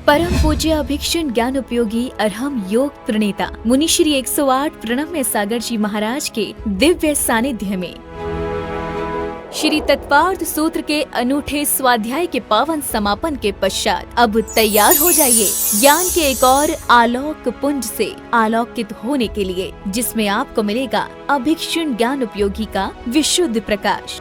परम पूज्य अभिक्षण ज्ञान उपयोगी अरहम योग प्रणेता मुनि श्री 108 प्रणम्य सागर जी महाराज के दिव्य सानिध्य में श्री तत्पार्थ सूत्र के अनूठे स्वाध्याय के पावन समापन के पश्चात अब तैयार हो जाइए ज्ञान के एक और आलोक पुंज से आलोकित होने के लिए, जिसमें आपको मिलेगा अभिक्षण ज्ञान उपयोगी का विशुद्ध प्रकाश।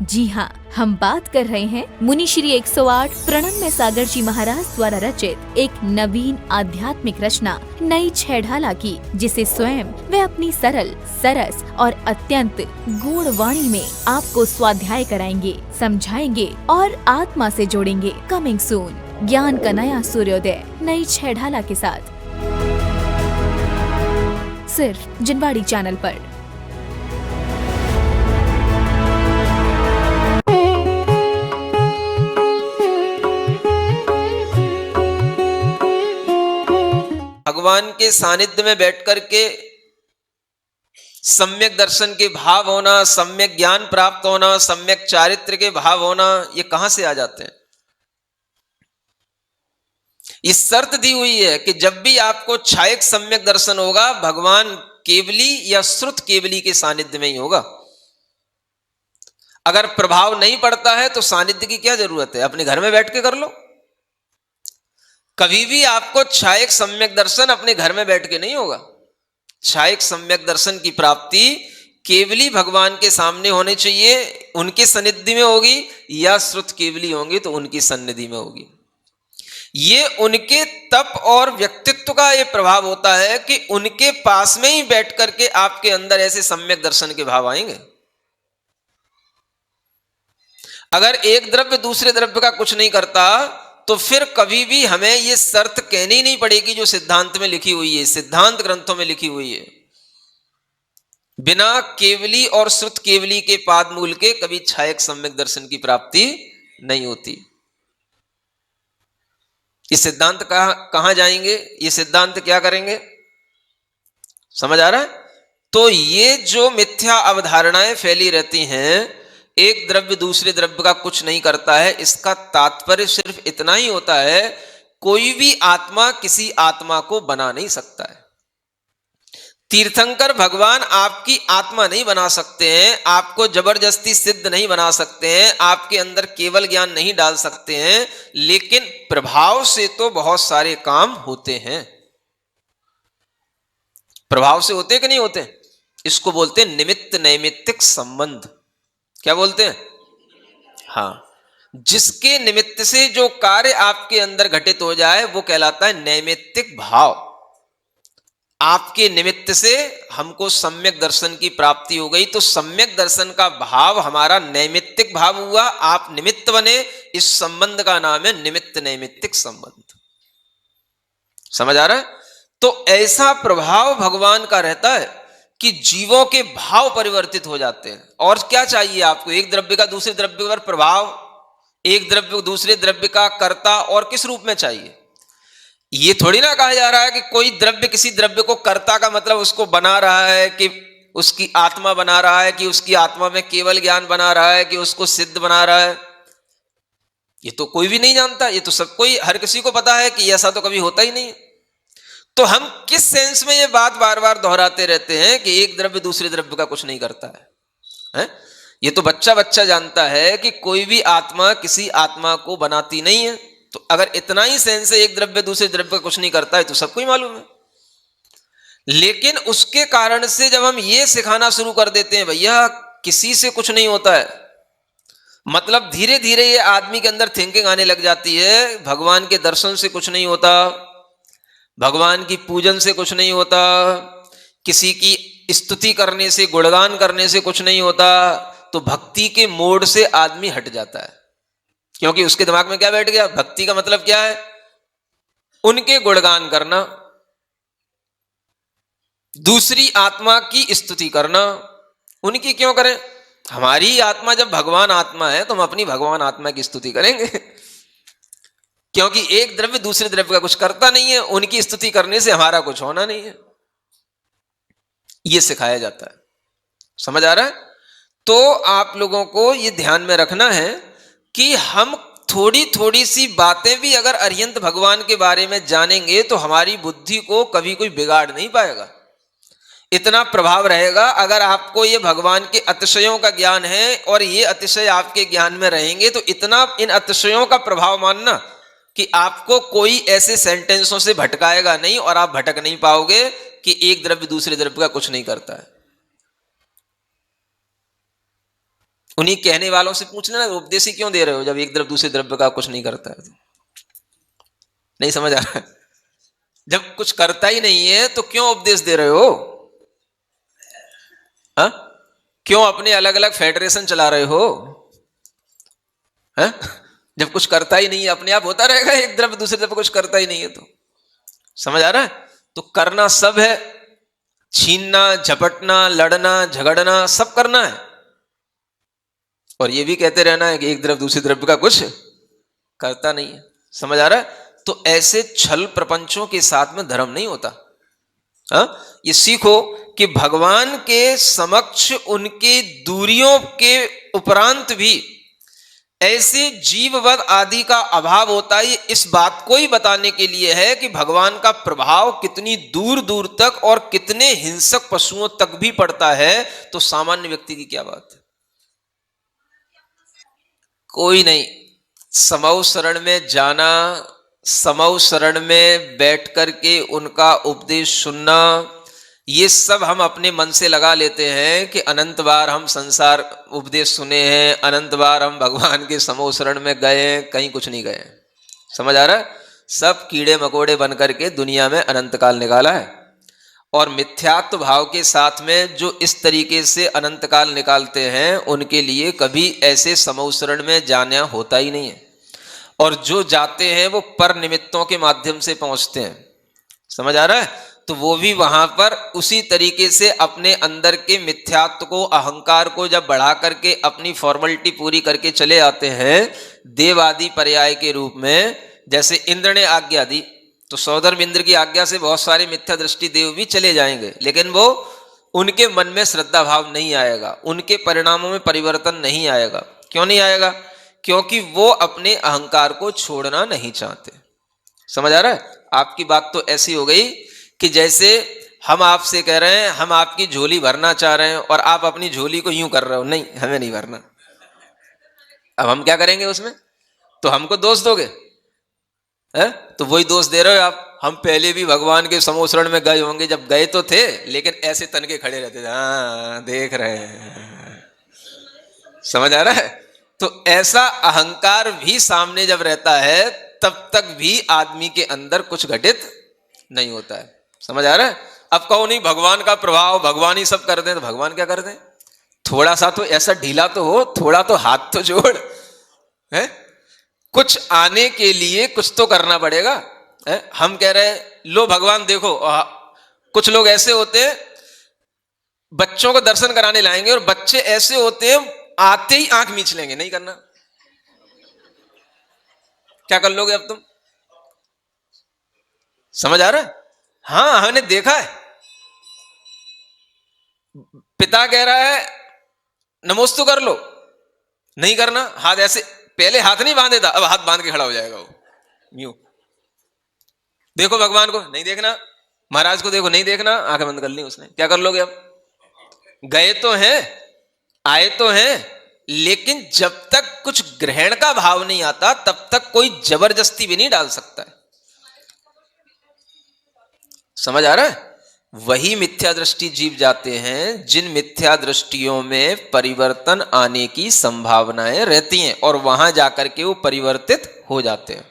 जी हाँ, हम बात कर रहे हैं मुनि श्री 108 प्रणम्य सागर जी महाराज द्वारा रचित एक नवीन आध्यात्मिक रचना नई छेढ़ाला की, जिसे स्वयं वे अपनी सरल, सरस और अत्यंत गूढ़ वाणी में आपको स्वाध्याय कराएंगे, समझाएंगे और आत्मा से जोड़ेंगे। कमिंग सून, ज्ञान का नया सूर्योदय नई छेढ़ाला के साथ, सिर्फ जिनवाड़ी चैनल पर। भगवान के सानिध्य में बैठ करके सम्यक दर्शन के भाव होना, सम्यक ज्ञान प्राप्त होना, सम्यक चारित्र के भाव होना, ये कहां से आ जाते हैं? इस शर्त दी हुई है कि जब भी आपको छायक सम्यक दर्शन होगा, भगवान केवली या श्रुत केवली के सानिध्य में ही होगा। अगर प्रभाव नहीं पड़ता है तो सानिध्य की क्या जरूरत है, अपने घर में बैठ के कर लो। कभी भी आपको छायक सम्यक दर्शन अपने घर में बैठ के नहीं होगा। छायक सम्यक दर्शन की प्राप्ति केवली भगवान के सामने होनी चाहिए, उनके सन्निधि में होगी, या श्रुत केवली होंगी तो उनकी सन्निधि में होगी। ये उनके तप और व्यक्तित्व का ये प्रभाव होता है कि उनके पास में ही बैठ करके आपके अंदर ऐसे सम्यक दर्शन के भाव आएंगे। अगर एक द्रव्य दूसरे द्रव्य का कुछ नहीं करता तो फिर कभी भी हमें ये शर्त कहनी नहीं पड़ेगी जो सिद्धांत में लिखी हुई है, सिद्धांत ग्रंथों में लिखी हुई है। बिना केवली और श्रुत केवली के पाद मूल के कभी छायक सम्यक दर्शन की प्राप्ति नहीं होती। ये सिद्धांत कहां जाएंगे, ये सिद्धांत क्या करेंगे, समझ आ रहा है? तो ये जो मिथ्या अवधारणाएं फैली रहती हैं, एक द्रव्य दूसरे द्रव्य का कुछ नहीं करता है, इसका तात्पर्य सिर्फ इतना ही होता है, कोई भी आत्मा किसी आत्मा को बना नहीं सकता है। तीर्थंकर भगवान आपकी आत्मा नहीं बना सकते हैं, आपको जबरदस्ती सिद्ध नहीं बना सकते हैं, आपके अंदर केवल ज्ञान नहीं डाल सकते हैं, लेकिन प्रभाव से तो बहुत सारे काम होते हैं। प्रभाव से होते कि नहीं होते? इसको बोलते हैं निमित्त नैमित्तिक संबंध। क्या बोलते हैं? हाँ, जिसके निमित्त से जो कार्य आपके अंदर घटित हो जाए वो कहलाता है नैमित्तिक भाव। आपके निमित्त से हमको सम्यक दर्शन की प्राप्ति हो गई, तो सम्यक दर्शन का भाव हमारा नैमित्तिक भाव हुआ, आप निमित्त बने। इस संबंध का नाम है निमित्त नैमित्तिक संबंध। समझ आ रहा है? तो ऐसा प्रभाव भगवान का रहता है कि जीवों के भाव परिवर्तित हो जाते हैं। और क्या चाहिए आपको? एक द्रव्य का दूसरे द्रव्य पर प्रभाव, एक द्रव्य दूसरे द्रव्य का कर्ता, और किस रूप में चाहिए? ये थोड़ी ना कहा जा रहा है कि कोई द्रव्य किसी द्रव्य को कर्ता का मतलब उसको बना रहा है, कि उसकी आत्मा बना रहा है, कि उसकी आत्मा में केवल ज्ञान बना रहा है, कि उसको सिद्ध बना रहा है। ये तो कोई भी नहीं जानता, ये तो सब कोई, हर किसी को पता है कि ऐसा तो कभी होता ही नहीं है। तो हम किस सेंस में ये बात बार बार दोहराते रहते हैं कि एक द्रव्य दूसरे द्रव्य का कुछ नहीं करता है? ये तो बच्चा बच्चा जानता है कि कोई भी आत्मा किसी आत्मा को बनाती नहीं है। तो अगर इतना ही सेंस है एक द्रव्य दूसरे द्रव्य का कुछ नहीं करता है, तो सबको ही मालूम है। लेकिन उसके कारण से जब हम ये सिखाना शुरू कर देते हैं भैया किसी से कुछ नहीं होता है, मतलब धीरे धीरे ये आदमी के अंदर थिंकिंग आने लग जाती है, भगवान के दर्शन से कुछ नहीं होता, भगवान की पूजन से कुछ नहीं होता, किसी की स्तुति करने से, गुणगान करने से कुछ नहीं होता। तो भक्ति के मोड से आदमी हट जाता है, क्योंकि उसके दिमाग में क्या बैठ गया? भक्ति का मतलब क्या है? उनके गुणगान करना, दूसरी आत्मा की स्तुति करना। उनकी क्यों करें? हमारी आत्मा जब भगवान आत्मा है तो हम अपनी भगवान आत्मा की स्तुति करेंगे, क्योंकि एक द्रव्य दूसरे द्रव्य का कुछ करता नहीं है, उनकी स्तुति करने से हमारा कुछ होना नहीं है। यह सिखाया जाता है। समझ आ रहा है? तो आप लोगों को यह ध्यान में रखना है कि हम थोड़ी थोड़ी सी बातें भी अगर अरिहंत भगवान के बारे में जानेंगे तो हमारी बुद्धि को कभी कोई बिगाड़ नहीं पाएगा। इतना प्रभाव रहेगा। अगर आपको ये भगवान के अतिशयों का ज्ञान है और ये अतिशय आपके ज्ञान में रहेंगे तो इतना इन अतिशयों का प्रभाव मानना कि आपको कोई ऐसे सेंटेंसों से भटकाएगा नहीं और आप भटक नहीं पाओगे कि एक द्रव्य दूसरे द्रव्य का कुछ नहीं करता है। उन्हीं कहने वालों से पूछ लेना, उपदेश ही क्यों दे रहे हो जब एक द्रव्य दूसरे द्रव्य का कुछ नहीं करता है? नहीं समझ आ रहा है? जब कुछ करता ही नहीं है तो क्यों उपदेश दे रहे हो? हा? क्यों अपने अलग अलग फेडरेशन चला रहे हो? हा? जब कुछ करता ही नहीं है, अपने आप होता रहेगा एक द्रव्य दूसरे द्रव्य कुछ करता ही नहीं है तो। समझ आ रहा है? तो करना सब है, छीनना, झपटना, लड़ना, झगड़ना सब करना है, और ये भी कहते रहना है कि एक द्रव्य दूसरे द्रव्य का कुछ करता नहीं है। समझ आ रहा है? तो ऐसे छल प्रपंचों के साथ में धर्म नहीं होता। हाँ, ये सीखो कि भगवान के समक्ष उनके दूरियों के उपरांत भी ऐसे जीववद आदि का अभाव होता है। इस बात को ही बताने के लिए है कि भगवान का प्रभाव कितनी दूर दूर तक और कितने हिंसक पशुओं तक भी पड़ता है, तो सामान्य व्यक्ति की क्या बात है? कोई नहीं। समौ शरण में जाना, समौ शरण में बैठ करके उनका उपदेश सुनना, ये सब हम अपने मन से लगा लेते हैं कि अनंत बार हम संसार उपदेश सुने हैं, अनंत बार हम भगवान के समौ शरण में गए, कहीं कुछ नहीं गए। समझ आ रहा है? सब कीड़े मकोड़े बन करके दुनिया में अनंत काल निकाला है, और मिथ्यात्व भाव के साथ में जो इस तरीके से अनंत काल निकालते हैं उनके लिए कभी ऐसे समौ शरण में जाना होता ही नहीं है, और जो जाते हैं वो पर निमित्तों के माध्यम से पहुंचते हैं। समझ आ रहा है? तो वो भी वहां पर उसी तरीके से अपने अंदर के मिथ्यात्व को, अहंकार को जब बढ़ा करके अपनी फॉर्मेलिटी पूरी करके चले आते हैं देव आदि पर्याय के रूप में। जैसे इंद्र ने आज्ञा दी तो सौधर्म इंद्र की आज्ञा से बहुत सारे मिथ्या दृष्टि देव भी चले जाएंगे, लेकिन वो उनके मन में श्रद्धा भाव नहीं आएगा, उनके परिणामों में परिवर्तन नहीं आएगा। क्यों नहीं आएगा? क्योंकि वो अपने अहंकार को छोड़ना नहीं चाहते। समझ आ रहा है? आपकी बात तो ऐसी हो गई कि जैसे हम आपसे कह रहे हैं हम आपकी झोली भरना चाह रहे हैं और आप अपनी झोली को यूं कर रहे हो, नहीं हमें नहीं भरना। अब हम क्या करेंगे उसमें? तो हमको दोष दोगे है? तो वही दोष दे रहे हो आप। हम पहले भी भगवान के समौ शरण में गए होंगे, जब गए तो थे लेकिन ऐसे तन के खड़े रहते थे, हाँ देख रहे हैं। समझ आ रहा है? तो ऐसा अहंकार भी सामने जब रहता है तब तक भी आदमी के अंदर कुछ घटित नहीं होता है। समझ आ रहा है? अब कहो नहीं भगवान का प्रभाव, भगवान ही सब कर दें, तो भगवान क्या कर दें? थोड़ा सा तो ऐसा ढीला तो हो, थोड़ा तो हाथ तो जोड़ है। कुछ आने के लिए कुछ तो करना पड़ेगा है? हम कह रहे हैं लो भगवान देखो, कुछ लोग ऐसे होते हैं बच्चों को दर्शन कराने लाएंगे और बच्चे ऐसे होते हैं आते ही आंख मींच लेंगे, नहीं करना। क्या कर लोगे अब तुम? समझ आ रहा है? हाँ, हमने देखा है। पिता कह रहा है नमोस्तु कर लो, नहीं करना, हाथ ऐसे, पहले हाथ नहीं बांधे था, अब हाथ बांध के खड़ा हो जाएगा वो यूं। देखो भगवान को, नहीं देखना। महाराज को देखो, नहीं देखना। आंखें बंद कर ली उसने। क्या कर लोगे अब? गए तो हैं, आए तो हैं, लेकिन जब तक कुछ ग्रहण का भाव नहीं आता तब तक कोई जबरदस्ती भी नहीं डाल सकता है। समझ आ रहा है? वही मिथ्या दृष्टि जीव जाते हैं जिन मिथ्या दृष्टियों में परिवर्तन आने की संभावनाएं रहती हैं, और वहां जाकर के वो परिवर्तित हो जाते हैं।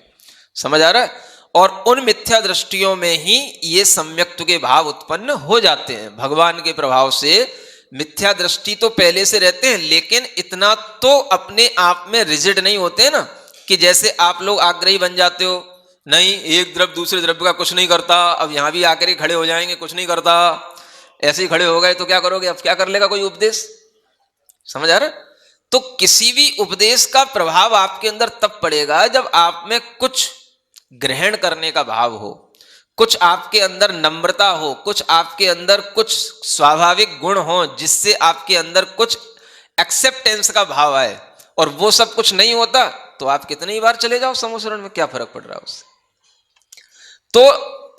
समझ आ रहा है? और उन मिथ्या दृष्टियों में ही ये सम्यक्त्व के भाव उत्पन्न हो जाते हैं। भगवान के प्रभाव से मिथ्या दृष्टि तो पहले से रहते हैं, लेकिन इतना तो अपने आप में रिजिड नहीं होते ना कि जैसे आप लोग आग्रही बन जाते हो, नहीं एक द्रव्य दूसरे द्रव्य का कुछ नहीं करता, अब यहां भी आकर ही खड़े हो जाएंगे, कुछ नहीं करता। ऐसे ही खड़े हो गए तो क्या करोगे? अब क्या कर लेगा कोई उपदेश? समझ आ रहा है? तो किसी भी उपदेश का प्रभाव आपके अंदर तब पड़ेगा जब आप में कुछ ग्रहण करने का भाव हो, कुछ आपके अंदर नम्रता हो, कुछ आपके अंदर कुछ स्वाभाविक गुण हो जिससे आपके अंदर कुछ एक्सेप्टेंस का भाव आए। और वो सब कुछ नहीं होता तो आप कितनी बार चले जाओ समोसरण में, क्या फर्क पड़ रहा है उससे। तो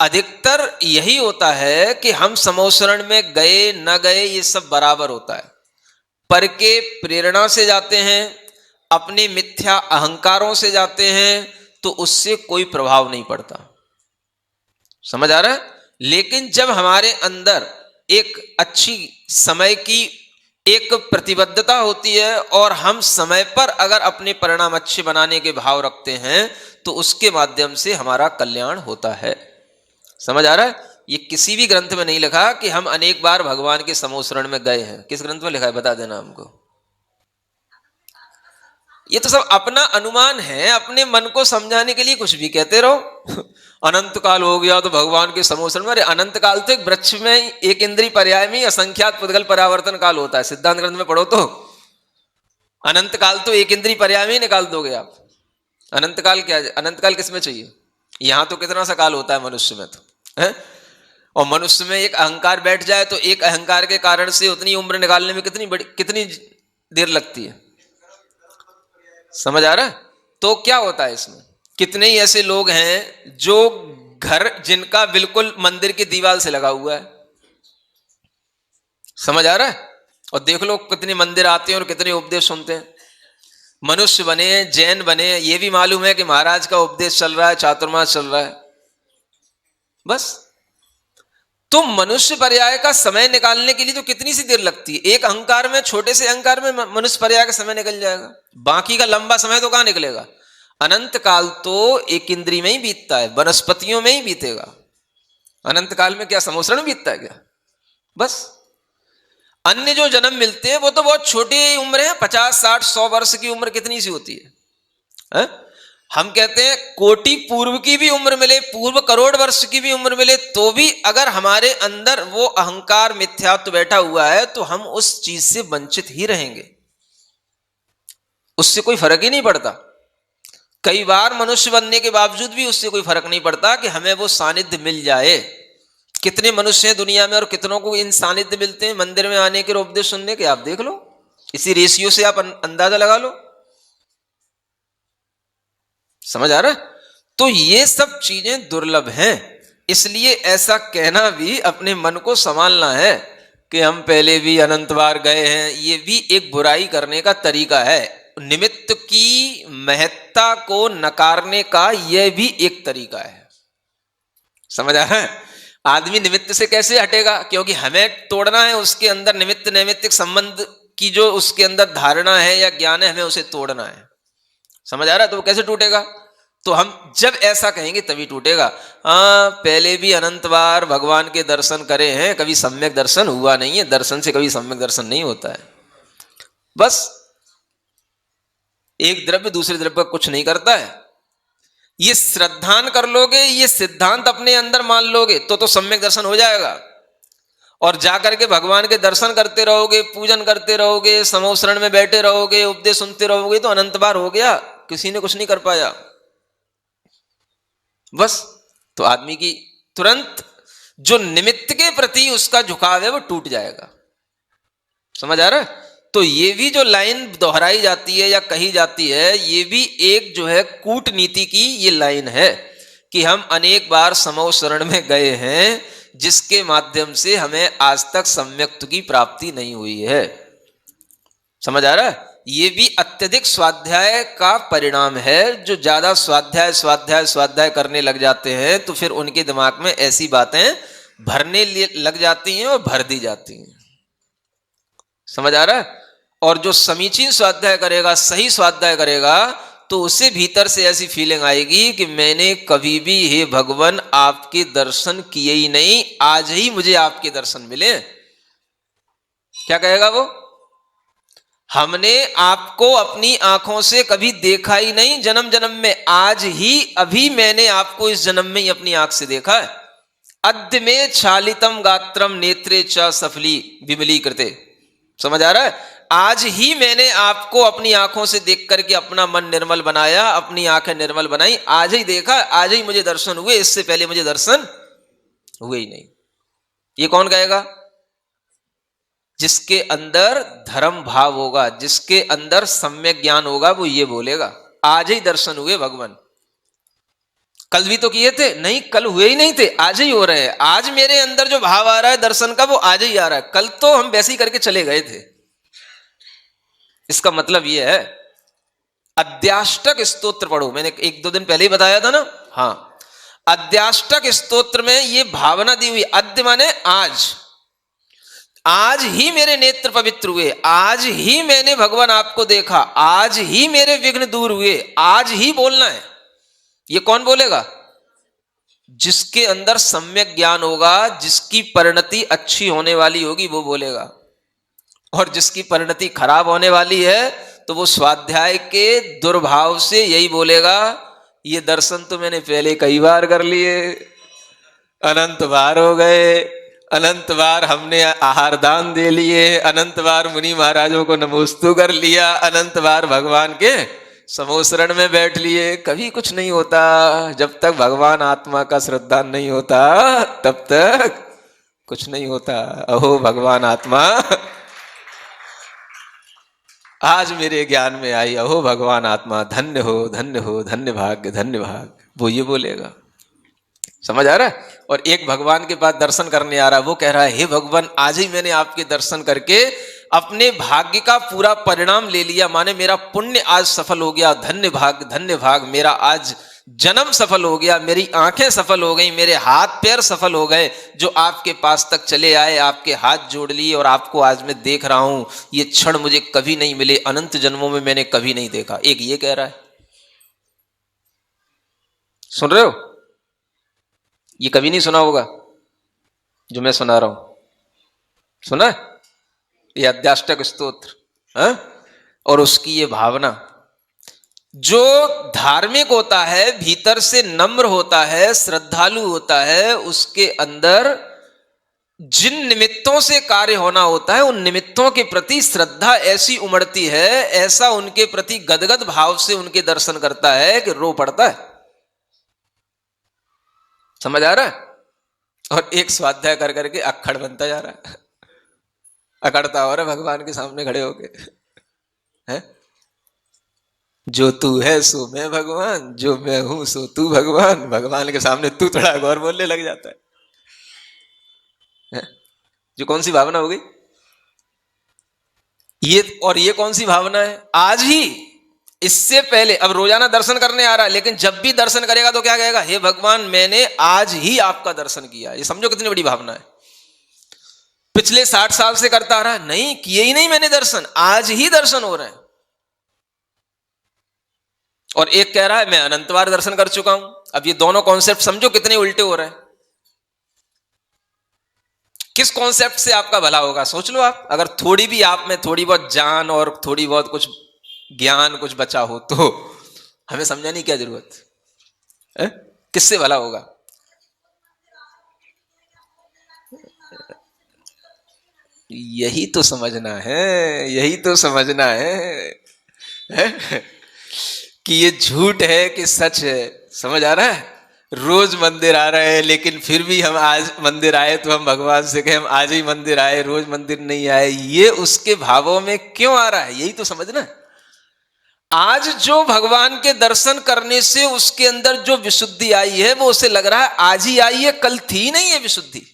अधिकतर यही होता है कि हम समोसरण में गए न गए ये सब बराबर होता है। पर के प्रेरणा से जाते हैं, अपने मिथ्या अहंकारों से जाते हैं, तो उससे कोई प्रभाव नहीं पड़ता। समझ आ रहा है। लेकिन जब हमारे अंदर एक अच्छी समय की एक प्रतिबद्धता होती है और हम समय पर अगर अपने परिणाम अच्छे बनाने के भाव रखते हैं, तो उसके माध्यम से हमारा कल्याण होता है। समझ आ रहा है। ये किसी भी ग्रंथ में नहीं लिखा कि हम अनेक बार भगवान के समोसरण में गए हैं। किस ग्रंथ में लिखा है बता देना हमको। ये तो सब अपना अनुमान है, अपने मन को समझाने के लिए कुछ भी कहते रहो। अनंत काल हो गया तो भगवान के समोसरण में, अरे अनंत काल तो एक वृक्ष में एक इंद्रिय पर्याय में असंख्यात पुद्गल परावर्तन काल होता है। सिद्धांत ग्रंथ में पढ़ो तो अनंत काल तो एक इंद्रिय पर्याय में ही निकाल दोगे आप। अनंत काल क्या है? अनंत काल किसमें चाहिए? यहां तो कितना सा काल होता है मनुष्य में तो है? और मनुष्य में एक अहंकार बैठ जाए तो एक अहंकार के कारण से उतनी उम्र निकालने में कितनी देर लगती है। समझ आ रहा है। तो क्या होता है इसमें, कितने ही ऐसे लोग हैं जो घर जिनका बिल्कुल मंदिर की दीवार से लगा हुआ है। समझ आ रहा है। और देख लो कितने मंदिर आते हैं और कितने उपदेश सुनते हैं। मनुष्य बने, जैन बने, ये भी मालूम है कि महाराज का उपदेश चल रहा है, चातुर्मास चल रहा है, बस। तो मनुष्य पर्याय का समय निकालने के लिए तो कितनी सी देर लगती है। एक अहंकार में, छोटे से अहंकार में मनुष्य पर्याय का समय निकल जाएगा, बाकी का लंबा समय तो कहां निकलेगा। अनंत काल तो एक इंद्रिय में ही बीतता है, वनस्पतियों में ही बीतेगा। अनंत काल में क्या समोसरण बीतता है क्या? बस। अन्य जो जन्म मिलते हैं वो तो बहुत छोटी उम्र है, 50, 60, 100 वर्ष की उम्र कितनी सी होती है? हम कहते हैं कोटि पूर्व की भी उम्र मिले, पूर्व करोड़ वर्ष की भी उम्र मिले, तो भी अगर हमारे अंदर वो अहंकार मिथ्यात्व बैठा हुआ है तो हम उस चीज से वंचित ही रहेंगे, उससे कोई फर्क ही नहीं पड़ता। कई बार मनुष्य बनने के बावजूद भी उससे कोई फर्क नहीं पड़ता कि हमें वो सानिध्य मिल जाए। कितने मनुष्य हैं दुनिया में और कितनों को इन सानिध्य मिलते हैं मंदिर में आने के और उपदेश सुनने के, आप देख लो। इसी रेशियो से आप अंदाजा लगा लो। समझ आ रहा है। तो ये सब चीजें दुर्लभ हैं, इसलिए ऐसा कहना भी अपने मन को संभालना है कि हम पहले भी अनंत बार गए हैं, ये भी एक बुराई करने का तरीका है। निमित्त की महत्ता को नकारने का यह भी एक तरीका है। समझ आ रहा है। आदमी निमित्त से कैसे हटेगा, क्योंकि हमें तोड़ना है उसके अंदर निमित्त नैमित्तिक संबंध की जो उसके अंदर धारणा है या ज्ञान है, हमें उसे तोड़ना है। समझ आ रहा है। तो वो कैसे टूटेगा? तो हम जब ऐसा कहेंगे तभी टूटेगा। हाँ, पहले भी अनंत बार भगवान के दर्शन करे हैं, कभी सम्यक दर्शन हुआ नहीं है। दर्शन से कभी सम्यक दर्शन नहीं होता है। बस एक द्रव्य दूसरे द्रव्य का कुछ नहीं करता है। ये श्रद्धान कर लोगे, ये सिद्धांत अपने अंदर मान लोगे तो सम्यक दर्शन हो जाएगा। और जाकर के भगवान के दर्शन करते रहोगे, पूजन करते रहोगे, समोसरण में बैठे रहोगे, उपदेश सुनते रहोगे, तो अनंत बार हो गया, किसी ने कुछ नहीं कर पाया। बस। तो आदमी की तुरंत जो निमित्त के प्रति उसका झुकाव है वो टूट जाएगा। समझ आ रहा है। तो ये भी जो लाइन दोहराई जाती है या कही जाती है, ये भी एक जो है कूटनीति की ये लाइन है कि हम अनेक बार समोसरण में गए हैं जिसके माध्यम से हमें आज तक सम्यक्त्व की प्राप्ति नहीं हुई है। समझ आ रहा है। ये भी अत्यधिक स्वाध्याय का परिणाम है। जो ज्यादा स्वाध्याय स्वाध्याय स्वाध्याय करने लग जाते हैं तो फिर उनके दिमाग में ऐसी बातें भरने लग जाती हैं और भर दी जाती हैं। समझ आ रहा है। और जो समीचीन स्वाध्याय करेगा, सही स्वाध्याय करेगा, तो उसे भीतर से ऐसी फीलिंग आएगी कि मैंने कभी भी हे भगवान आपके दर्शन किए ही नहीं, आज ही मुझे आपके दर्शन मिले। क्या कहेगा वो? हमने आपको अपनी आंखों से कभी देखा ही नहीं जन्म जन्म में, आज ही अभी मैंने आपको इस जन्म में ही अपनी आंख से देखा है। अद्य में छालितम गात्रम नेत्रे च सफली विमली कृते। समझ आ रहा है। आज ही मैंने आपको अपनी आंखों से देख करके अपना मन निर्मल बनाया, अपनी आंखें निर्मल बनाई, आज ही देखा, आज ही मुझे दर्शन हुए, इससे पहले मुझे दर्शन हुए ही नहीं। ये कौन कहेगा? जिसके अंदर धर्म भाव होगा, जिसके अंदर सम्यक ज्ञान होगा, वो ये बोलेगा। आज ही दर्शन हुए भगवान। कल भी तो किए थे, नहीं कल हुए ही नहीं थे, आज ही हो रहे हैं। आज मेरे अंदर जो भाव आ रहा है दर्शन का, वो आज ही आ रहा है, कल तो हम वैसे ही करके चले गए थे। इसका मतलब ये है, अध्याष्टक स्तोत्र पढ़ो, मैंने 1-2 दिन पहले ही बताया था ना। हाँ, अध्याष्टक स्तोत्र में ये भावना दी हुई, अद्य माने आज, आज ही मेरे नेत्र पवित्र हुए, आज ही मैंने भगवान आपको देखा, आज ही मेरे विघ्न दूर हुए, आज ही बोलना है। ये कौन बोलेगा? जिसके अंदर सम्यक ज्ञान होगा, जिसकी परिणति अच्छी होने वाली होगी, वो बोलेगा। और जिसकी परिणति खराब होने वाली है, तो वो स्वाध्याय के दुर्भाव से यही बोलेगा, ये दर्शन तो मैंने पहले कई बार कर लिए, अनंत बार हो गए, अनंत बार हमने आहार दान दे लिए, अनंत बार मुनि महाराजों को नमोस्तु कर लिया, अनंत बार भगवान के समोसरण में बैठ लिए, कभी कुछ नहीं होता। जब तक भगवान आत्मा का श्रद्धा नहीं होता, तब तक कुछ नहीं होता। अहो भगवान आत्मा आज मेरे ज्ञान में आई, अहो भगवान आत्मा धन्य हो, धन्य हो, धन्य भाग्य, धन्य भाग्य, वो ये बोलेगा। समझ आ रहा है? और एक भगवान के पास दर्शन करने आ रहा है, वो कह रहा है, हे भगवान आज ही मैंने आपके दर्शन करके अपने भाग्य का पूरा परिणाम ले लिया, माने मेरा पुण्य आज सफल हो गया, धन्य भाग्य, धन्य भाग, मेरा आज जन्म सफल हो गया, मेरी आंखें सफल हो गई, मेरे हाथ पैर सफल हो गए, जो आपके पास तक चले आए, आपके हाथ जोड़ लिए और आपको आज मैं देख रहा हूं। ये क्षण मुझे कभी नहीं मिले, अनंत जन्मों में मैंने कभी नहीं देखा। एक ये कह रहा है, सुन रहे हो? ये कभी नहीं सुना होगा जो मैं सुना रहा हूं, सुना है? ये अध्याष्टक स्तोत्र, और उसकी ये भावना, जो धार्मिक होता है, भीतर से नम्र होता है, श्रद्धालु होता है, उसके अंदर जिन निमित्तों से कार्य होना होता है, उन निमित्तों के प्रति श्रद्धा ऐसी उमड़ती है, ऐसा उनके प्रति गदगद भाव से उनके दर्शन करता है कि रो पड़ता है। समझ आ रहा है? और एक स्वाध्याय कर करके अक्खड़ बनता जा रहा है, अकड़ता हो रहा है भगवान के सामने खड़े होके, है? जो तू है सो मैं भगवान, जो मैं हूं सो तू भगवान। भगवान के सामने तू थोड़ा गौर बोलने लग जाता है? जो कौन सी भावना हो गई ये? और ये कौन सी भावना है? आज ही, इससे पहले, अब रोजाना दर्शन करने आ रहा है, लेकिन जब भी दर्शन करेगा तो क्या कहेगा? हे भगवान मैंने आज ही आपका दर्शन किया। ये समझो कितनी बड़ी भावना है। पिछले 60 साल से करता आ रहा है, नहीं किए ही नहीं मैंने दर्शन, आज ही दर्शन हो रहे हैं। और एक कह रहा है मैं अनंत बार दर्शन कर चुका हूं। अब ये दोनों कॉन्सेप्ट समझो कितने उल्टे हो रहे हैं। किस कॉन्सेप्ट से आपका भला होगा सोच लो आप। अगर थोड़ी भी आप में थोड़ी बहुत जान और थोड़ी बहुत कुछ ज्ञान कुछ बचा हो तो हमें समझाने की क्या जरूरत है? किससे भला होगा? यही तो समझना है, यही तो समझना है कि ये झूठ है कि सच है। समझ आ रहा है? रोज मंदिर आ रहे हैं, लेकिन फिर भी हम आज मंदिर आए तो हम भगवान से कहें हम आज ही मंदिर आए, रोज मंदिर नहीं आए। ये उसके भावों में क्यों आ रहा है? यही तो समझना है। आज जो भगवान के दर्शन करने से उसके अंदर जो विशुद्धि आई है, वो उसे लग रहा है आज ही आई है, कल थी नहीं है विशुद्धि।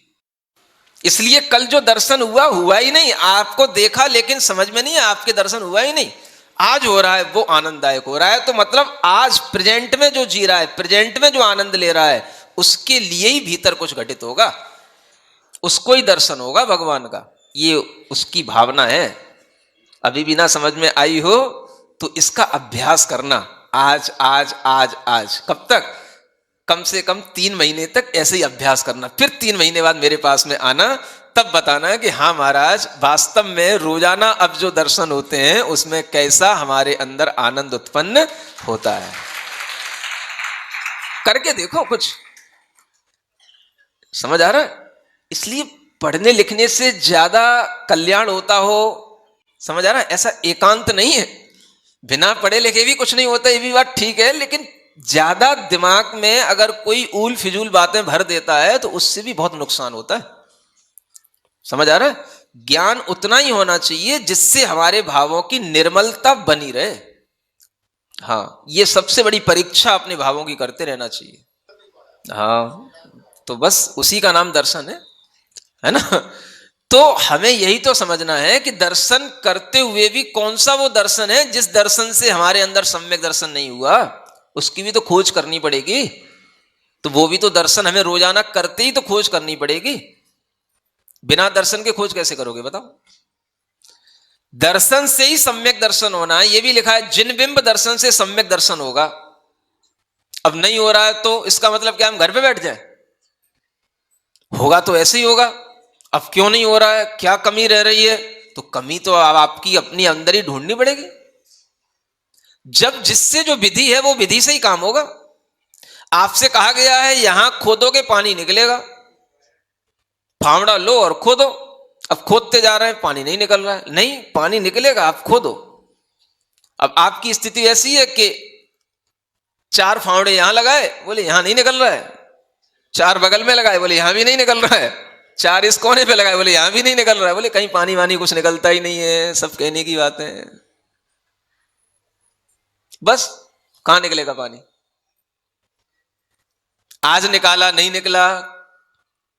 इसलिए कल जो दर्शन हुआ हुआ ही नहीं, आपको देखा लेकिन समझ में नहीं है, आपके दर्शन हुआ ही नहीं। आज हो रहा है वो आनंददायक हो रहा है। तो मतलब आज प्रेजेंट में जो जी रहा है, प्रेजेंट में जो आनंद ले रहा है, उसके लिए ही भीतर कुछ घटित होगा, उसको ही दर्शन होगा भगवान का। ये उसकी भावना है। अभी भी ना समझ में आई हो तो इसका अभ्यास करना। आज आज आज आज कब तक? कम से कम 3 महीने तक ऐसे ही अभ्यास करना। फिर 3 महीने बाद मेरे पास में आना, तब बताना है कि हाँ महाराज वास्तव में रोजाना अब जो दर्शन होते हैं उसमें कैसा हमारे अंदर आनंद उत्पन्न होता है। करके देखो, कुछ समझ आ रहा है? इसलिए पढ़ने लिखने से ज्यादा कल्याण होता हो, समझ आ रहा है? ऐसा एकांत नहीं है। बिना पढ़े लिखे भी कुछ नहीं होता, ये भी बात ठीक है, लेकिन ज्यादा दिमाग में अगर कोई ऊल फिजूल बातें भर देता है तो उससे भी बहुत नुकसान होता है। समझ आ रहा है? ज्ञान उतना ही होना चाहिए जिससे हमारे भावों की निर्मलता बनी रहे। हाँ, ये सबसे बड़ी परीक्षा अपने भावों की करते रहना चाहिए। हाँ, तो बस उसी का नाम दर्शन है ना। तो हमें यही तो समझना है कि दर्शन करते हुए भी कौन सा वो दर्शन है जिस दर्शन से हमारे अंदर सम्यक दर्शन नहीं हुआ, उसकी भी तो खोज करनी पड़ेगी। तो वो भी तो दर्शन हमें रोजाना करते ही तो खोज करनी पड़ेगी। बिना दर्शन के खोज कैसे करोगे बताओ। दर्शन से ही सम्यक दर्शन होना है, ये भी लिखा है जिन बिंब दर्शन से सम्यक दर्शन होगा। अब नहीं हो रहा है तो इसका मतलब क्या हम घर पे बैठ जाए? होगा तो ऐसे ही होगा। अब क्यों नहीं हो रहा है, क्या कमी रह रही है? तो कमी तो अब आपकी अपनी अंदर ही ढूंढनी पड़ेगी। जब जिससे जो विधि है वो विधि से ही काम होगा। आपसे कहा गया है यहां खोदोगे पानी निकलेगा, फावड़ा लो और खोदो। अब खोदते जा रहे हैं, पानी नहीं निकल रहा है। नहीं, पानी निकलेगा, आप खोदो। अब आपकी स्थिति ऐसी है कि 4 फावड़े यहां लगाए, बोले यहां नहीं निकल रहा है। 4 बगल में लगाए, बोले यहां भी नहीं निकल रहा है। 4 इस कोने पे लगाए, बोले यहां भी नहीं निकल रहा है। बोले कहीं पानी वानी कुछ निकलता ही नहीं है, सब कहने की बात है। बस कहां निकलेगा पानी? आज निकाला नहीं निकला,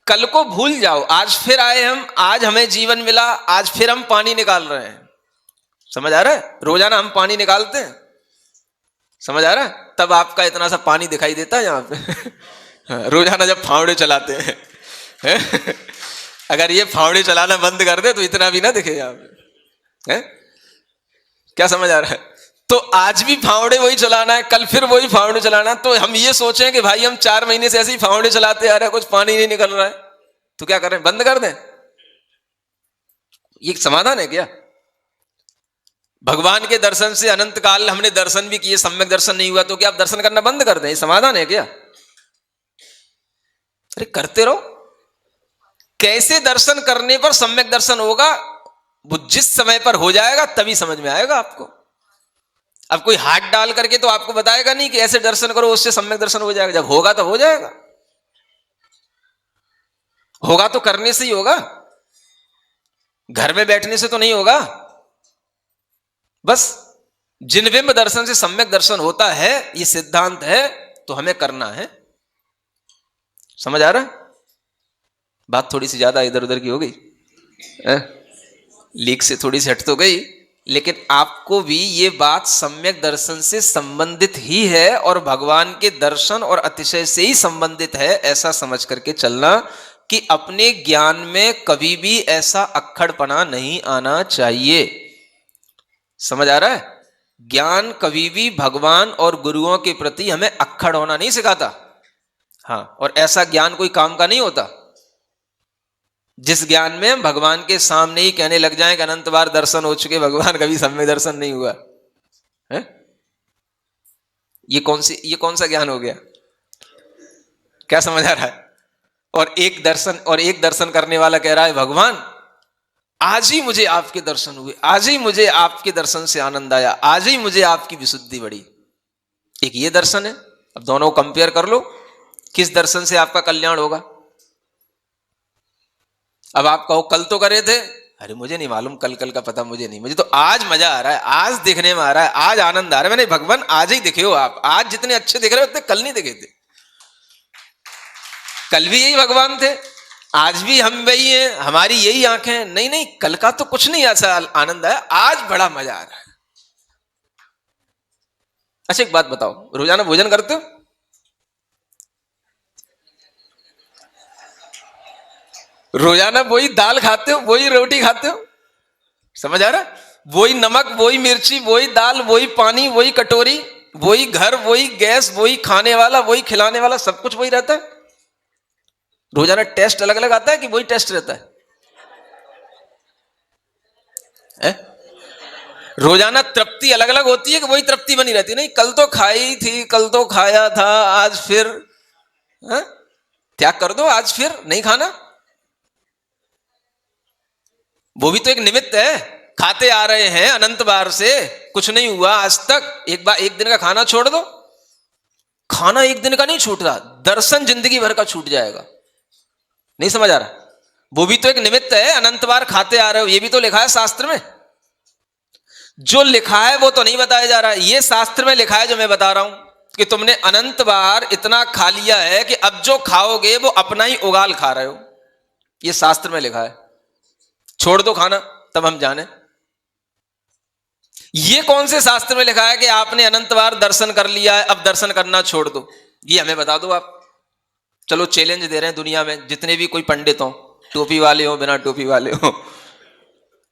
कल को भूल जाओ। आज फिर आए हम, आज हमें जीवन मिला, आज फिर हम पानी निकाल रहे हैं। समझ आ रहा है? रोजाना हम पानी निकालते हैं, समझ आ रहा है? तब आपका इतना सा पानी दिखाई देता है यहां पे। रोजाना जब फावड़े चलाते हैं, अगर ये फावड़े चलाना बंद कर दे तो इतना भी ना दिखे यहां पे। क्या समझ आ रहा है? तो आज भी फावड़े वही चलाना है, कल फिर वही फावड़े चलाना है। तो हम ये सोचें कि भाई हम 4 महीने से ऐसे ही फावड़े चलाते आ रहे हैं, कुछ पानी नहीं निकल रहा है, तो क्या करें? बंद कर दें? ये समाधान है क्या? भगवान के दर्शन से अनंत काल हमने दर्शन भी किए, सम्यक दर्शन नहीं हुआ, तो क्या आप दर्शन करना बंद कर दें? ये समाधान है क्या? अरे करते रहो। कैसे दर्शन करने पर सम्यक दर्शन होगा, वो जिस समय पर हो जाएगा तभी समझ में आएगा आपको। अब कोई हाथ डाल करके तो आपको बताएगा नहीं कि ऐसे दर्शन करो उससे सम्यक दर्शन हो जाएगा। जब होगा तो हो जाएगा। होगा तो करने से ही होगा, घर में बैठने से तो नहीं होगा। बस जिन बिंब दर्शन से सम्यक दर्शन होता है, ये सिद्धांत है, तो हमें करना है। समझ आ रहा है? बात थोड़ी सी ज्यादा इधर उधर की हो गई, लीक से थोड़ी सी हट तो गई, लेकिन आपको भी ये बात सम्यक दर्शन से संबंधित ही है और भगवान के दर्शन और अतिशय से ही संबंधित है, ऐसा समझ करके चलना कि अपने ज्ञान में कभी भी ऐसा अक्खड़पना नहीं आना चाहिए। समझ आ रहा है? ज्ञान कभी भी भगवान और गुरुओं के प्रति हमें अक्खड़ होना नहीं सिखाता। हाँ, और ऐसा ज्ञान कोई काम का नहीं होता जिस ज्ञान में हम भगवान के सामने ही कहने लग जाएं कि अनंत बार दर्शन हो चुके, भगवान कभी सम्यक दर्शन नहीं हुआ है। ये कौन सा ज्ञान हो गया? क्या समझ आ रहा है? और एक दर्शन करने वाला कह रहा है भगवान आज ही मुझे आपके दर्शन हुए, आज ही मुझे आपके दर्शन से आनंद आया, आज ही मुझे आपकी विशुद्धि बढ़ी। एक ये दर्शन है। अब दोनों को कंपेयर कर लो, किस दर्शन से आपका कल्याण होगा? अब आप कहो कल तो करे थे, अरे मुझे नहीं मालूम, कल का पता मुझे नहीं, मुझे तो आज मजा आ रहा है, आज दिखने में आ रहा है, आज आनंद आ रहा है। मैंने भगवान आज ही दिखे हो आप, आज जितने अच्छे दिख रहे हो उतने कल नहीं दिखे थे। कल भी यही भगवान थे, आज भी हम वही हैं, हमारी यही आंखें। नहीं, कल का तो कुछ नहीं ऐसा आनंद आया, आज बड़ा मजा आ रहा है। अच्छा एक बात बताओ, रोजाना भोजन करते हो? रोजाना वही दाल खाते हो, वही रोटी खाते हो? समझ आ रहा है? वही नमक, वही मिर्ची, वही दाल, वही पानी, वही कटोरी, वही घर, वही गैस, वही खाने वाला, वही खिलाने वाला, सब कुछ वही रहता है। रोजाना टेस्ट अलग अलग आता है कि वही टेस्ट रहता है? रोजाना तृप्ति अलग अलग होती है कि वही तृप्ति बनी रहती है? नहीं, कल तो खाई थी, कल तो खाया था, आज फिर त्याग कर दो, आज फिर नहीं खाना। वो भी तो एक निमित्त है। खाते आ रहे हैं अनंत बार से, कुछ नहीं हुआ आज तक। एक दिन का खाना छोड़ दो। खाना एक दिन का नहीं छूटता, दर्शन जिंदगी भर का छूट जाएगा। नहीं समझ आ रहा? वो भी तो एक निमित्त है। अनंत बार खाते आ रहे हो, ये भी तो लिखा है शास्त्र में। जो लिखा है वो तो नहीं बताया जा रहा है, ये शास्त्र में लिखा है जो मैं बता रहा हूं कि तुमने अनंत बार इतना खा लिया है कि अब जो खाओगे वो अपना ही उगाल खा रहे हो। ये शास्त्र में लिखा है, छोड़ दो खाना तब हम जाने। ये कौन से शास्त्र में लिखा है कि आपने अनंत बार दर्शन कर लिया है अब दर्शन करना छोड़ दो? ये हमें बता दो आप। चलो चैलेंज दे रहे हैं दुनिया में जितने भी कोई पंडित हो, टोपी वाले हो बिना टोपी वाले हो,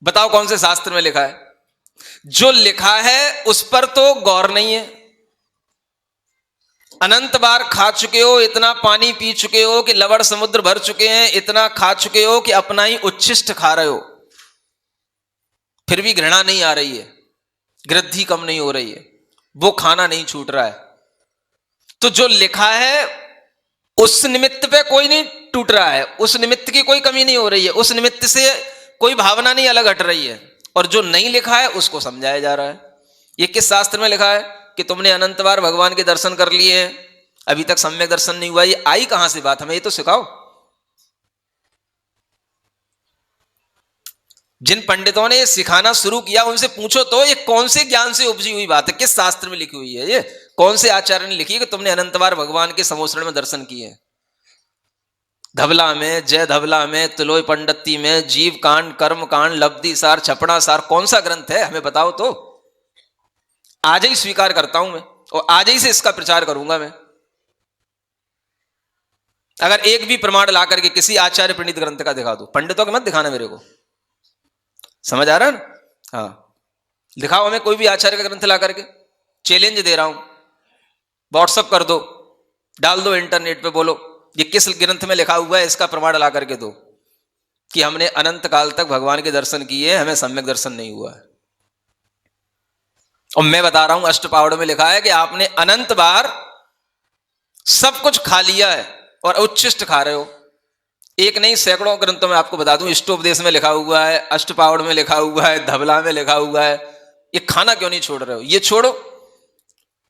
बताओ कौन से शास्त्र में लिखा है? जो लिखा है उस पर तो गौर नहीं है। अनंत बार खा चुके हो, इतना पानी पी चुके हो कि लवण समुद्र भर चुके हैं, इतना खा चुके हो कि अपना ही उच्छिष्ट खा रहे हो, फिर भी घृणा नहीं आ रही है, गृद्धि कम नहीं हो रही है, वो खाना नहीं छूट रहा है। तो जो लिखा है उस निमित्त पे कोई नहीं टूट रहा है, उस निमित्त की कोई कमी नहीं हो रही है, उस निमित्त से कोई भावना नहीं अलग हट रही है। और जो नहीं लिखा है उसको समझाया जा रहा है। ये किस शास्त्र में लिखा है कि तुमने अनंत बार भगवान के दर्शन कर लिए हैं, अभी तक सम्यक दर्शन नहीं हुआ? ये आई कहां से बात? हमें ये तो सिखाओ। जिन पंडितों ने ये सिखाना शुरू किया उनसे पूछो तो ये कौन से ज्ञान से उपजी हुई बात है, किस शास्त्र में लिखी हुई है? ये कौन से आचार्य ने लिखी है कि तुमने अनंत बार भगवान के समोसरण में दर्शन किए हैं? धवला में, जय धवला में, तिलोय पंडिती में, जीव कांड, कर्म कांड, लब्धि सार, छपड़ा सार, कौन सा ग्रंथ है हमें बताओ तो। आज ही स्वीकार करता हूं मैं और आज ही से इसका प्रचार करूंगा मैं। अगर एक भी प्रमाण ला करके किसी आचार्य प्रणीत ग्रंथ का दिखा दो, पंडितों के मत दिखाना मेरे को, समझ आ रहा है ना? हाँ, दिखाओ हमें कोई भी आचार्य का ग्रंथ ला करके, चैलेंज दे रहा हूं, व्हाट्सअप कर दो, डाल दो इंटरनेट पे, बोलो ये किस ग्रंथ में लिखा हुआ है, इसका प्रमाण ला करके दो कि हमने अनंत काल तक भगवान के दर्शन किए, हमें सम्यक दर्शन नहीं हुआ है। और मैं बता रहा हूं अष्टपावड़ में लिखा है कि आपने अनंत बार सब कुछ खा लिया है और उच्छिष्ट खा रहे हो। एक नहीं, सैकड़ों ग्रंथों में आपको बता दूं, इष्टोपदेश में लिखा हुआ है, अष्टपावड़ में लिखा हुआ है, धवला में लिखा हुआ है। ये खाना क्यों नहीं छोड़ रहे हो? ये छोड़ो,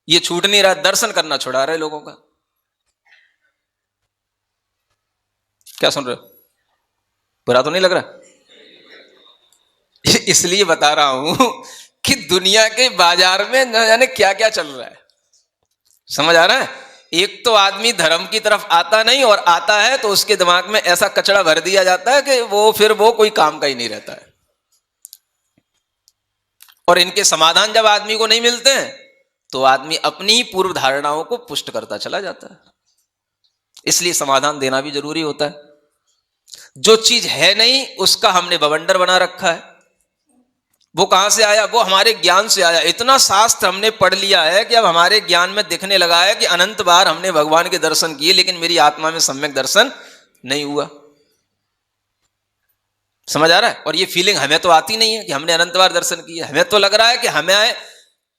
ये छूट नहीं रहा, दर्शन करना छुड़ा रहे लोगों का। क्या सुन रहे हो? बुरा तो नहीं लग रहा? इसलिए बता रहा हूं कि दुनिया के बाजार में न जाने क्या क्या चल रहा है, समझ आ रहा है? एक तो आदमी धर्म की तरफ आता नहीं, और आता है तो उसके दिमाग में ऐसा कचरा भर दिया जाता है कि वो कोई काम का ही नहीं रहता है। और इनके समाधान जब आदमी को नहीं मिलते हैं तो आदमी अपनी ही पूर्व धारणाओं को पुष्ट करता चला जाता है। इसलिए समाधान देना भी जरूरी होता है। जो चीज है नहीं उसका हमने बवंडर बना रखा है। वो कहां से आया? वो हमारे ज्ञान से आया। इतना शास्त्र हमने पढ़ लिया है कि अब हमारे ज्ञान में दिखने लगा है कि अनंत बार हमने भगवान के दर्शन किए, लेकिन मेरी आत्मा में सम्यक दर्शन नहीं हुआ। समझ आ रहा है? और ये फीलिंग हमें तो आती नहीं है कि हमने अनंत बार दर्शन किए। हमें तो लग रहा है कि हमें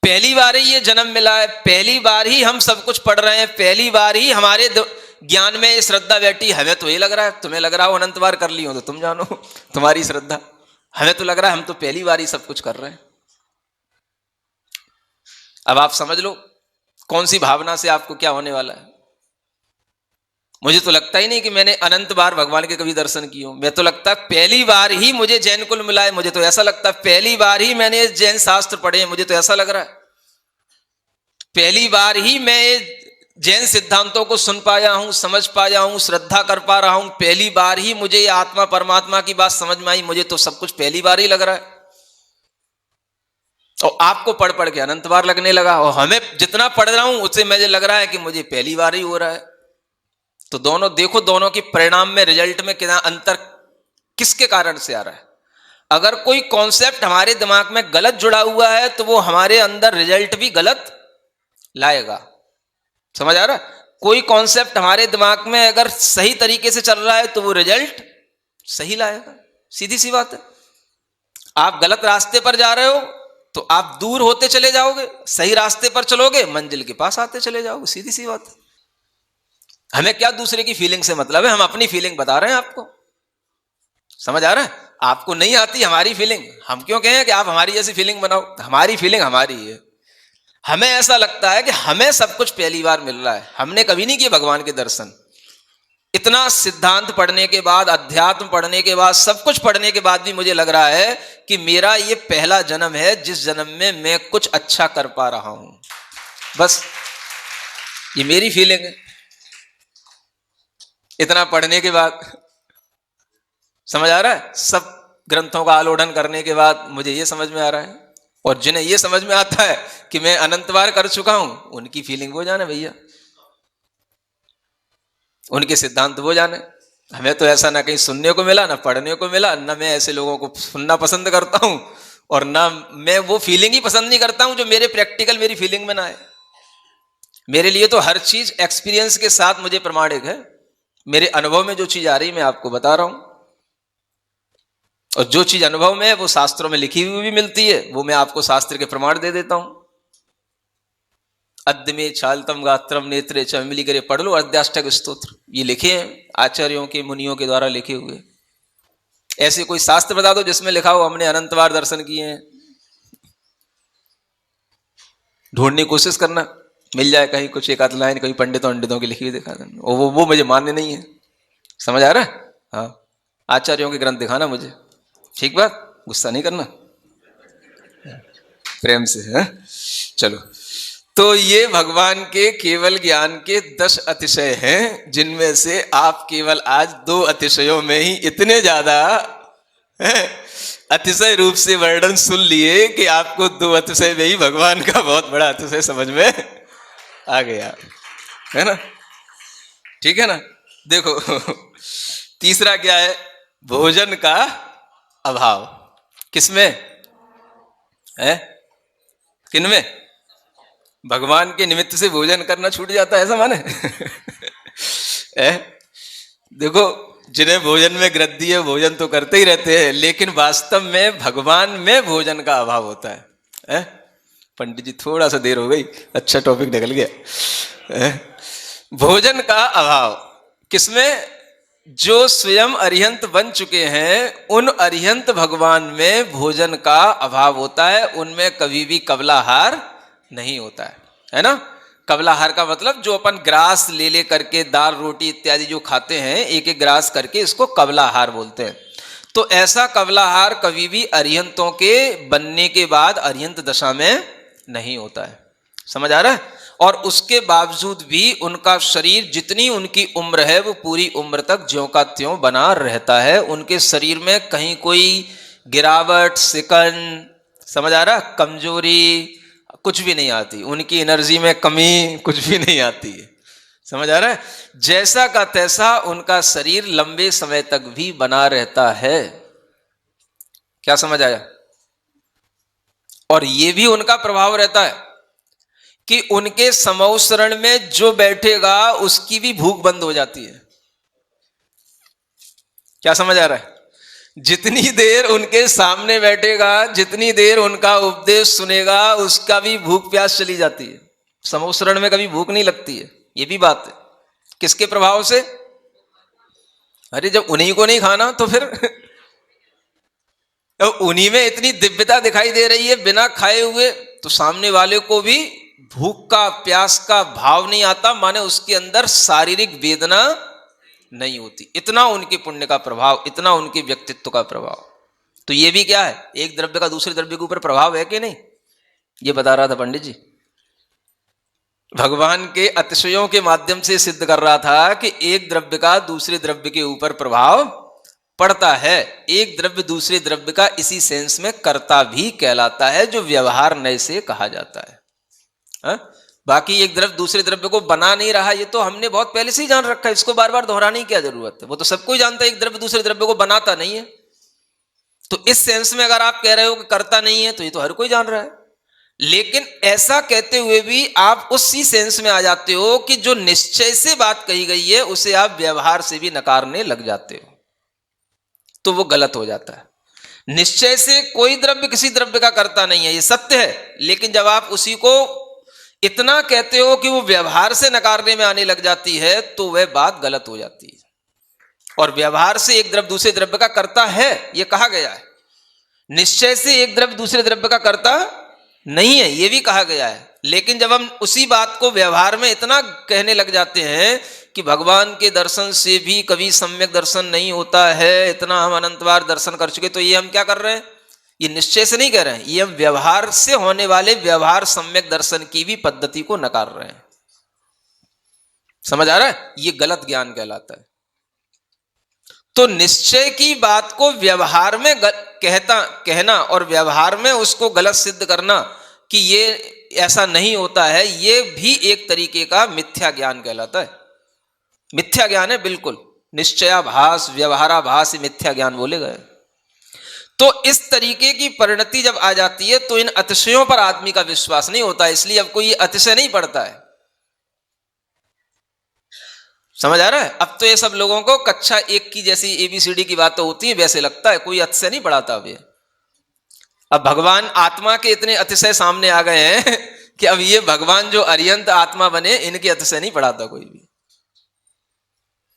पहली बार ही ये जन्म मिला है, पहली बार ही हम सब कुछ पढ़ रहे हैं, पहली बार ही हमारे ज्ञान में ये श्रद्धा बैठी। हमें तो ये लग रहा है, तुम्हें लग रहा हो अनंत बार कर ली हो तो तुम जानो, तुम्हारी श्रद्धा। हमें तो लग रहा है हम तो पहली बार ही सब कुछ कर रहे हैं। अब आप समझ लो कौन सी भावना से आपको क्या होने वाला है। मुझे तो लगता ही नहीं कि मैंने अनंत बार भगवान के कभी दर्शन किए हो। मैं तो लगता है पहली बार ही मुझे जैन कुल मिला है। मुझे तो ऐसा लगता है पहली बार ही मैंने जैन शास्त्र पढ़े हैं। मुझे तो ऐसा लग रहा है पहली बार ही मैं जैन सिद्धांतों को सुन पाया हूं, समझ पाया हूं, श्रद्धा कर पा रहा हूं। पहली बार ही मुझे ये आत्मा परमात्मा की बात समझ में आई। मुझे तो सब कुछ पहली बार ही लग रहा है। और आपको पढ़ पढ़ के अनंत बार लगने लगा, और हमें जितना पढ़ रहा हूं उससे मुझे लग रहा है कि मुझे पहली बार ही हो रहा है। तो दोनों देखो, दोनों के परिणाम में, रिजल्ट में कितना अंतर किसके कारण से आ रहा है। अगर कोई कॉन्सेप्ट हमारे दिमाग में गलत जुड़ा हुआ है तो वो हमारे अंदर रिजल्ट भी गलत लाएगा। समझ आ रहा है? कोई कॉन्सेप्ट हमारे दिमाग में अगर सही तरीके से चल रहा है तो वो रिजल्ट सही लाएगा। सीधी सी बात है। आप गलत रास्ते पर जा रहे हो तो आप दूर होते चले जाओगे, सही रास्ते पर चलोगे मंजिल के पास आते चले जाओगे। सीधी सी बात है। हमें क्या दूसरे की फीलिंग से मतलब है, हम अपनी फीलिंग बता रहे हैं आपको। समझ आ रहा है? आपको नहीं आती हमारी फीलिंग, हम क्यों कहें कि आप हमारी जैसी फीलिंग बनाओ। हमारी फीलिंग हमारी है। हमें ऐसा लगता है कि हमें सब कुछ पहली बार मिल रहा है, हमने कभी नहीं किए भगवान के दर्शन। इतना सिद्धांत पढ़ने के बाद, अध्यात्म पढ़ने के बाद, सब कुछ पढ़ने के बाद भी मुझे लग रहा है कि मेरा ये पहला जन्म है जिस जन्म में मैं कुछ अच्छा कर पा रहा हूं। बस ये मेरी फीलिंग है इतना पढ़ने के बाद। समझ आ रहा है? सब ग्रंथों का आलोडन करने के बाद मुझे ये समझ में आ रहा है। और जिन्हें ये समझ में आता है कि मैं अनंत बार कर चुका हूं, उनकी फीलिंग वो जाने भैया, उनके सिद्धांत वो जाने। हमें तो ऐसा ना कहीं सुनने को मिला, ना पढ़ने को मिला, ना मैं ऐसे लोगों को सुनना पसंद करता हूं, और ना मैं वो फीलिंग ही पसंद नहीं करता हूं जो मेरे प्रैक्टिकल मेरी फीलिंग में ना आए। मेरे लिए तो हर चीज एक्सपीरियंस के साथ मुझे प्रमाणिक है। मेरे अनुभव में जो चीज आ रही मैं आपको बता रहा हूं, और जो चीज अनुभव में है वो शास्त्रों में लिखी हुई भी मिलती है, वो मैं आपको शास्त्र के प्रमाण दे देता हूं। अद्य में छालतम गात्रम नेत्रे च मिली करे पढ़ लो अर्ध्याष्टक स्तोत्र, ये लिखे हैं आचार्यों के, मुनियों के द्वारा लिखे हुए। ऐसे कोई शास्त्र बता दो जिसमें लिखा हो हमने अनंत बार दर्शन किए हैं। ढूंढने की कोशिश करना, मिल जाए कहीं कुछ एक आध लाइन कहीं पंडितों की लिखी हुई दिखा देना। वो मुझे मान्य नहीं है। समझ आ रहा है? हाँ, आचार्यों के ग्रंथ दिखाना मुझे, ठीक बात, गुस्सा नहीं करना, प्रेम से है। चलो, तो ये भगवान के केवल ज्ञान के 10 अतिशय हैं, जिनमें से आप केवल आज 2 अतिशयों में ही इतने ज्यादा अतिशय रूप से वर्णन सुन लिए कि आपको 2 अतिशय में ही भगवान का बहुत बड़ा अतिशय समझ में आ गया, है ना? ठीक है ना? देखो तीसरा क्या है? भोजन का अभाव। किसमें है? किनमें? भगवान के निमित्त से भोजन करना छूट जाता है, ऐसा माने? देखो, जिन्हें भोजन में गृद्धि है भोजन तो करते ही रहते हैं, लेकिन वास्तव में भगवान में भोजन का अभाव होता है। पंडित जी थोड़ा सा देर हो गई, अच्छा टॉपिक निकल गया। भोजन का अभाव किसमें? जो स्वयं अरिहंत बन चुके हैं उन अरिहंत भगवान में भोजन का अभाव होता है। उनमें कभी भी कबलाहार नहीं होता है ना? कबलाहार का मतलब जो अपन ग्रास ले ले करके दाल रोटी इत्यादि जो खाते हैं, एक एक ग्रास करके, इसको कबलाहार बोलते हैं। तो ऐसा कबलाहार कभी भी अरिहंतों के बनने के बाद अरिहंत दशा में नहीं होता है। समझ आ रहा है? और उसके बावजूद भी उनका शरीर, जितनी उनकी उम्र है वो पूरी उम्र तक ज्यों का त्यों बना रहता है। उनके शरीर में कहीं कोई गिरावट, सिकन, समझ आ रहा, कमजोरी कुछ भी नहीं आती। उनकी एनर्जी में कमी कुछ भी नहीं आती है। समझ आ रहा है? जैसा का तैसा उनका शरीर लंबे समय तक भी बना रहता है। क्या समझ आया? और ये भी उनका प्रभाव रहता है कि उनके समौशरण में जो बैठेगा उसकी भी भूख बंद हो जाती है। क्या समझ आ रहा है? जितनी देर उनके सामने बैठेगा, जितनी देर उनका उपदेश सुनेगा, उसका भी भूख प्यास चली जाती है। समौशरण में कभी भूख नहीं लगती है। ये भी बात है। किसके प्रभाव से? अरे जब उन्हीं को नहीं खाना तो फिर उन्हीं में इतनी दिव्यता दिखाई दे रही है बिना खाए हुए, तो सामने वाले को भी भूख का, प्यास का भाव नहीं आता, माने उसके अंदर शारीरिक वेदना नहीं होती। इतना उनके पुण्य का प्रभाव, इतना उनके व्यक्तित्व का प्रभाव। तो ये भी क्या है? एक द्रव्य का दूसरे द्रव्य के ऊपर प्रभाव है कि नहीं? ये बता रहा था पंडित जी। भगवान के अतिशयों के माध्यम से सिद्ध कर रहा था कि एक द्रव्य का दूसरे द्रव्य के ऊपर प्रभाव पड़ता है। एक द्रव्य दूसरे द्रव्य का इसी सेंस में कर्ता भी कहलाता है, जो व्यवहार नय से कहा जाता है। बाकी एक द्रव्य दूसरे द्रव्य को बना नहीं रहा, ये तो हमने बहुत पहले से ही जान रखा है। इसको बार बार दोहराने की क्या जरूरत है? वो तो सबको ही जानता है, एक द्रव्य दूसरे द्रव्य को बनाता नहीं है। तो इस सेंस में अगर आप कह रहे हो कि करता नहीं है, तो ये तो हर कोई जान रहा है। लेकिन ऐसा कहते हुए भी आप उसी सेंस में आ जाते हो कि जो निश्चय से बात कही गई है उसे आप व्यवहार से भी नकारने लग जाते हो, तो वो गलत हो जाता है। निश्चय से कोई द्रव्य किसी द्रव्य का करता नहीं है, ये सत्य है। लेकिन जब आप उसी को इतना कहते हो कि वो व्यवहार से नकारने में आने लग जाती है, तो वह बात गलत हो जाती है। और व्यवहार से एक द्रव्य दूसरे द्रव्य का करता है, यह कहा गया है। निश्चय से एक द्रव्य दूसरे द्रव्य का करता नहीं है, यह भी कहा गया है। लेकिन जब हम उसी बात को व्यवहार में इतना कहने लग जाते हैं कि भगवान के दर्शन से भी कभी सम्यक दर्शन नहीं होता है, इतना हम अनंत बार दर्शन कर चुके, तो ये हम क्या कर रहे हैं? ये निश्चय से नहीं कह रहे हैं, ये हम व्यवहार से होने वाले व्यवहार सम्यक दर्शन की भी पद्धति को नकार रहे हैं। समझ आ रहा है? ये गलत ज्ञान कहलाता है। तो निश्चय की बात को व्यवहार में कहना और व्यवहार में उसको गलत सिद्ध करना कि ये ऐसा नहीं होता है, ये भी एक तरीके का मिथ्या ज्ञान कहलाता है। मिथ्या ज्ञान है बिल्कुल। निश्चयाभास, व्यवहाराभास, मिथ्या ज्ञान बोले गए। तो इस तरीके की परिणति जब आ जाती है तो इन अतिशयों पर आदमी का विश्वास नहीं होता, इसलिए अब कोई अतिशय नहीं पढ़ता है। समझ आ रहा है? अब तो ये सब लोगों को कक्षा 1 की जैसी ABCD की बात तो होती है वैसे लगता है, कोई अतिशय नहीं पढ़ाता। अब भगवान आत्मा के इतने अतिशय सामने आ गए हैं कि अब ये भगवान जो अरियंत आत्मा बने, इनके अतिशय नहीं पढ़ाता कोई भी।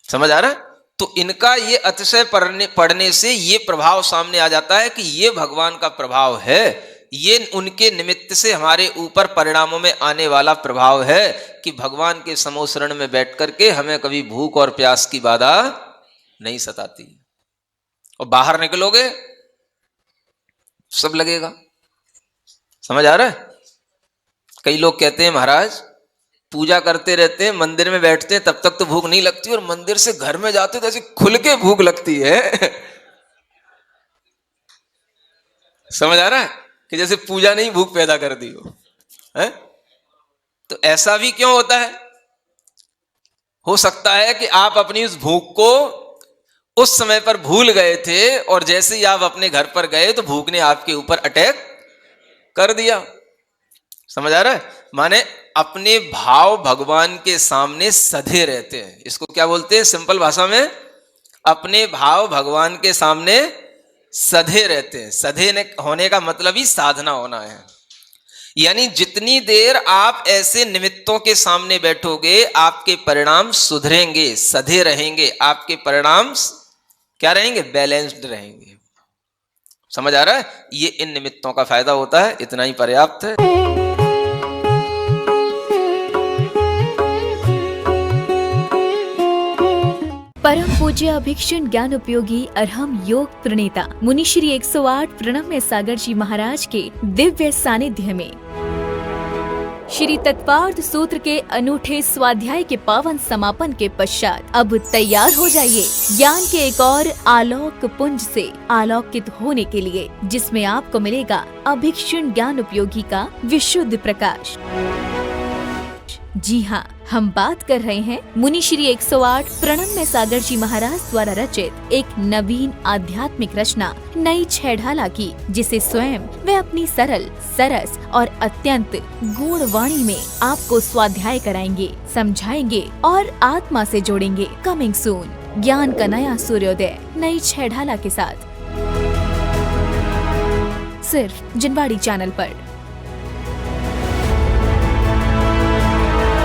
समझ आ रहा है? तो इनका ये अतिशय पढ़ने से ये प्रभाव सामने आ जाता है कि ये भगवान का प्रभाव है, ये उनके निमित्त से हमारे ऊपर परिणामों में आने वाला प्रभाव है कि भगवान के समोशरण में बैठ करके हमें कभी भूख और प्यास की बाधा नहीं सताती। और बाहर निकलोगे सब लगेगा। समझ आ रहा है? कई लोग कहते हैं महाराज पूजा करते रहते हैं, मंदिर में बैठते हैं, तब तक तो भूख नहीं लगती, और मंदिर से घर में जाते तो ऐसे खुल के भूख लगती है। समझ आ रहा है? कि जैसे पूजा नहीं भूख पैदा कर दी हो। तो ऐसा भी क्यों होता है? हो सकता है कि आप अपनी उस भूख को उस समय पर भूल गए थे और जैसे ही आप अपने घर पर गए तो भूख ने आपके ऊपर अटैक कर दिया। समझ आ रहा है? माने अपने भाव भगवान के सामने सधे रहते हैं। इसको क्या बोलते हैं सिंपल भाषा में? अपने भाव भगवान के सामने सधे रहते हैं। सधे होने का मतलब ही साधना होना है। यानी जितनी देर आप ऐसे निमित्तों के सामने बैठोगे आपके परिणाम सुधरेंगे, सधे रहेंगे, आपके परिणाम क्या रहेंगे? बैलेंस्ड रहेंगे। समझ आ रहा है? ये इन निमित्तों का फायदा होता है, इतना ही पर्याप्त है। परम पूज्य अभिक्षुण ज्ञान उपयोगी अरहम योग प्रणेता मुनि श्री 108 प्रणम्य सागर जी महाराज के दिव्य सानिध्य में श्री तत्वार्थ सूत्र के अनूठे स्वाध्याय के पावन समापन के पश्चात अब तैयार हो जाइए ज्ञान के एक और आलोक पुंज से आलोकित होने के लिए, जिसमें आपको मिलेगा अभिक्षुण ज्ञान उपयोगी का विशुद्ध प्रकाश। जी हाँ, हम बात कर रहे हैं मुनि श्री 108 प्रणम्य सागर जी महाराज द्वारा रचित एक नवीन आध्यात्मिक रचना नई छेढ़ाला की, जिसे स्वयं वे अपनी सरल, सरस और अत्यंत गूढ़ वाणी में आपको स्वाध्याय कराएंगे, समझाएंगे और आत्मा से जोड़ेंगे। कमिंग सून ज्ञान का नया सूर्योदय नई छेढ़ाला के साथ, सिर्फ जिनवाड़ी चैनल पर।